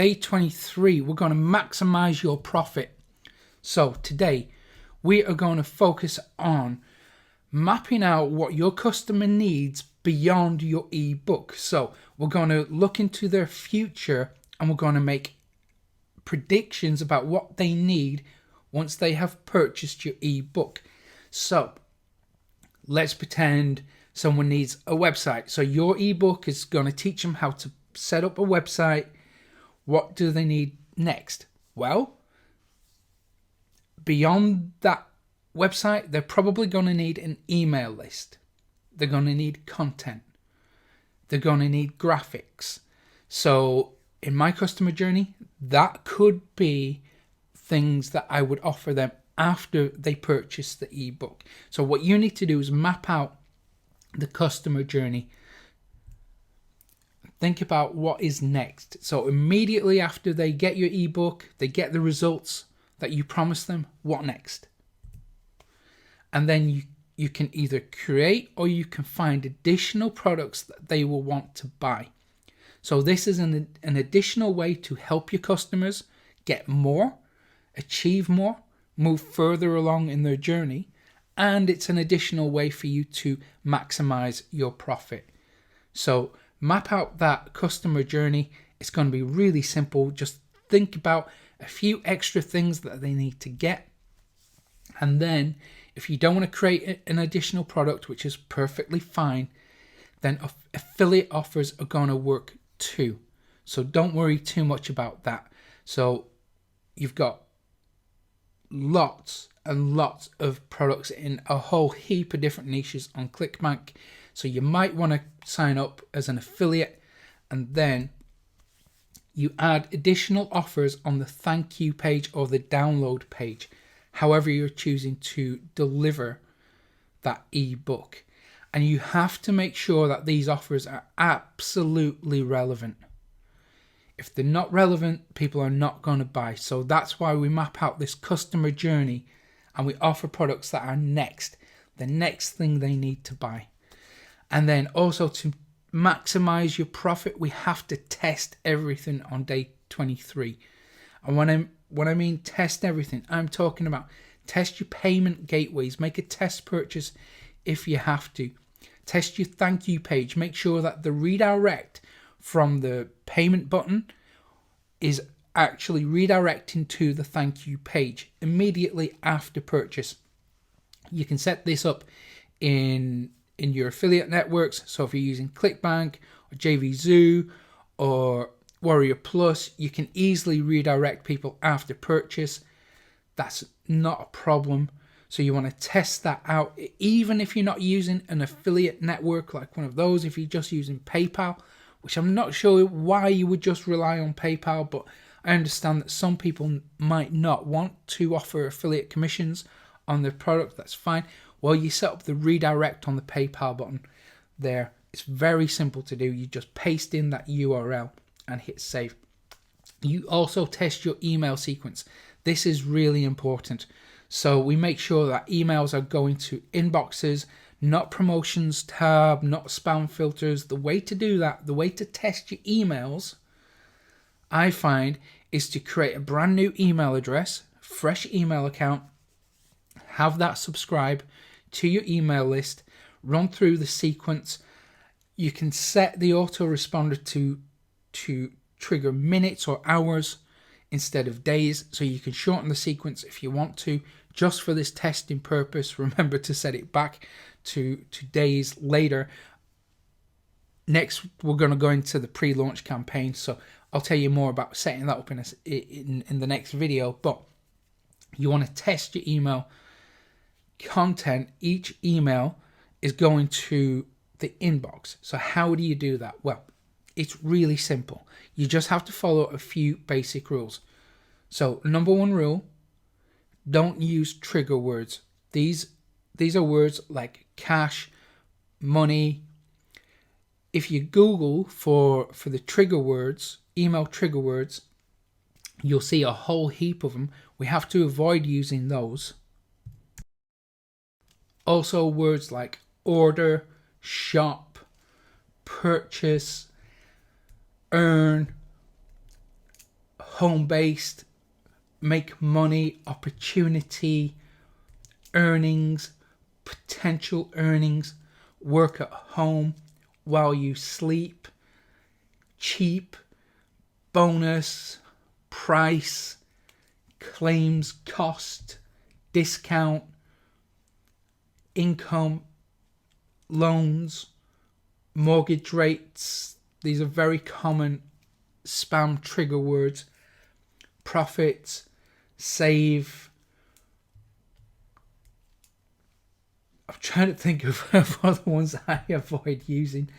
Day 23, we're going to maximize your profit. So today we are going to focus on mapping out what your customer needs beyond your ebook. So we're going to look into their future and we're going to make predictions about what they need once they have purchased your ebook. So let's pretend someone needs a website. So your ebook is going to teach them how to set up a website. What do they need next? Well, beyond that website, they're probably going to need an email list. They're going to need content. They're going to need graphics. So in my customer journey, that could be things that I would offer them after they purchase the ebook. So what you need to do is map out the customer journey. Think about what is next. So immediately after they get your ebook, they get the results that you promised them, what next? And then you can either create or you can find additional products that they will want to buy. So this is an additional way to help your customers get more, achieve more, move further along in their journey, and it's an additional way for you to maximize your profit. So map out that customer journey. It's going to be really simple. Just think about a few extra things that they need to get. And then if you don't want to create an additional product, which is perfectly fine, then affiliate offers are going to work too. So don't worry too much about that. So you've got lots and lots of products in a whole heap of different niches on ClickBank. So you might want to sign up as an affiliate, and then you add additional offers on the thank you page or the download page, however you're choosing to deliver that ebook. And you have to make sure that these offers are absolutely relevant. If they're not relevant, people are not going to buy. So that's why we map out this customer journey and we offer products that are the next thing they need to buy. And then also to maximize your profit, we have to test everything on day 23. And when I mean test everything, I'm talking about test your payment gateways, make a test purchase if you have to. Test your thank you page, make sure that the redirect from the payment button is actually redirecting to the thank you page immediately after purchase. You can set this up in your affiliate networks. So if you're using ClickBank or JVZoo or Warrior Plus, you can easily redirect people after purchase. That's not a problem. So you want to test that out, even if you're not using an affiliate network like one of those. If you're just using PayPal, which I'm not sure why you would just rely on PayPal, but I understand that some people might not want to offer affiliate commissions on their product. That's fine. Well, you set up the redirect on the PayPal button there. It's very simple to do. You just paste in that URL and hit save. You also test your email sequence. This is really important. So we make sure that emails are going to inboxes, not promotions tab, not spam filters. The way to do that, the way to test your emails, I find, is to create a brand new email address, fresh email account, have that subscribe to your email list, run through the sequence. You can set the autoresponder to trigger minutes or hours instead of days, so you can shorten the sequence if you want to. Just for this testing purpose, remember to set it back to days later. Next, we're going to go into the pre-launch campaign, so I'll tell you more about setting that up in the next video. But you want to test your email content. Each email is going to the inbox. So how do you do that? Well, it's really simple. You just have to follow a few basic rules. So number one rule, don't use trigger words. These are words like cash, money. If you Google for the trigger words, email trigger words, you'll see a whole heap of them. We have to avoid using those. Also words like order, shop, purchase, earn, home-based, make money, opportunity, earnings, potential earnings, work at home while you sleep, cheap, bonus, price, claims, cost, discount, income, loans, mortgage rates. These are very common spam trigger words. Profits, save. I'm trying to think of other ones that I avoid using.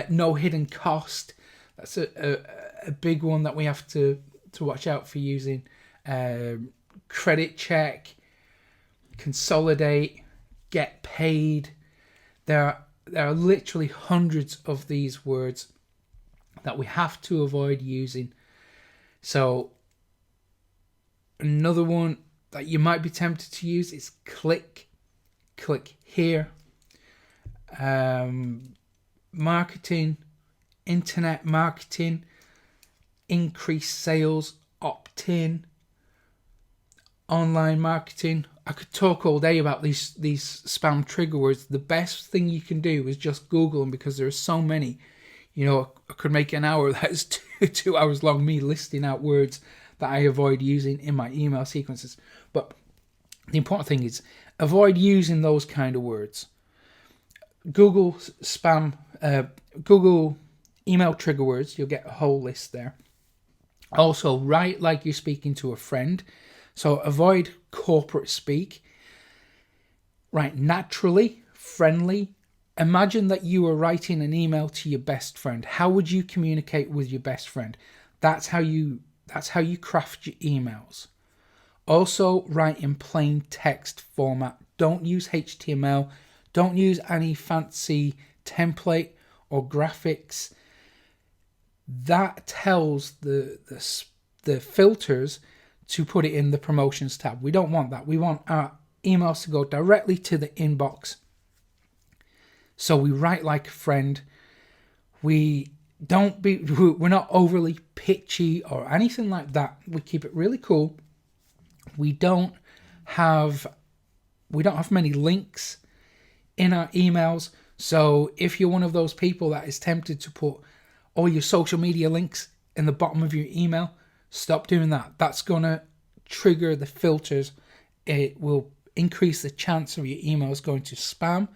No hidden cost. That's a big one that we have to watch out for using. Credit check, consolidate, get paid. There are literally hundreds of these words that we have to avoid using. So another one that you might be tempted to use is click here. Marketing, internet marketing, increase sales, opt-in, online marketing. I could talk all day about these spam trigger words. The best thing you can do is just Google them, because there are so many. You know, I could make an hour that's 2 hours long, me listing out words that I avoid using in my email sequences. But the important thing is avoid using those kind of words. Google spam, Google email trigger words. You'll get a whole list there. Also, write like you're speaking to a friend. So avoid corporate speak. Write naturally, friendly. Imagine that you are writing an email to your best friend. How would you communicate with your best friend? That's how you craft your emails. Also, write in plain text format. Don't use HTML. Don't use any fancy template or graphics. That tells the filters to put it in the promotions tab. We don't want that. We want our emails to go directly to the inbox. So we write like a friend. We're not overly pitchy or anything like that. We keep it really cool. We don't have many links in our emails. So if you're one of those people that is tempted to put all your social media links in the bottom of your email, stop doing that. That's going to trigger the filters. It will increase the chance of your emails going to spam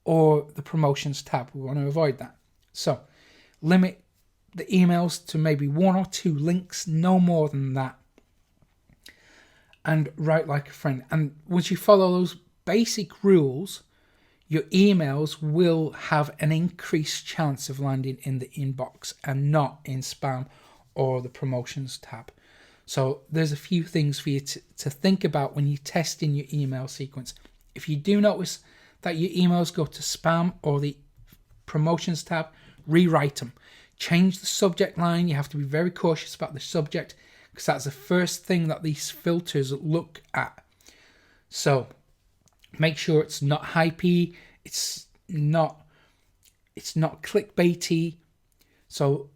or the promotions tab. We want to avoid that. So limit the emails to maybe 1 or 2 links, no more than that. And write like a friend. And once you follow those basic rules, your emails will have an increased chance of landing in the inbox and not in spam or the promotions tab. So there's a few things for you to think about when you're testing your email sequence. If you do notice that your emails go to spam or the promotions tab, rewrite them. Change the subject line. You have to be very cautious about the subject, because that's the first thing that these filters look at. So make sure it's not hypey, it's not clickbaity. So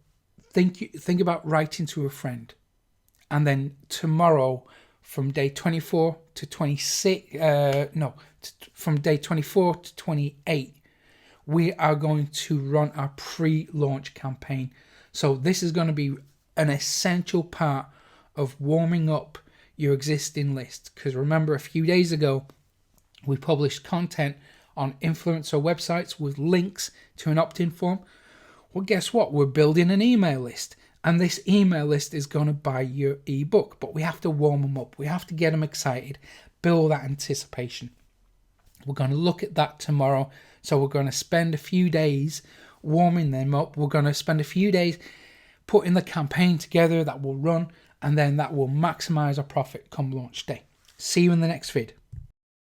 think about writing to a friend. And then tomorrow, from day 24 to 26, from day 24 to 28, we are going to run our pre-launch campaign. So this is going to be an essential part of warming up your existing list. Because remember, a few days ago, we published content on influencer websites with links to an opt-in form. Well, guess what? We're building an email list. And this email list is going to buy your ebook. But we have to warm them up. We have to get them excited. Build that anticipation. We're going to look at that tomorrow. So we're going to spend a few days warming them up. We're going to spend a few days putting the campaign together that will run. And then that will maximize our profit come launch day. See you in the next vid.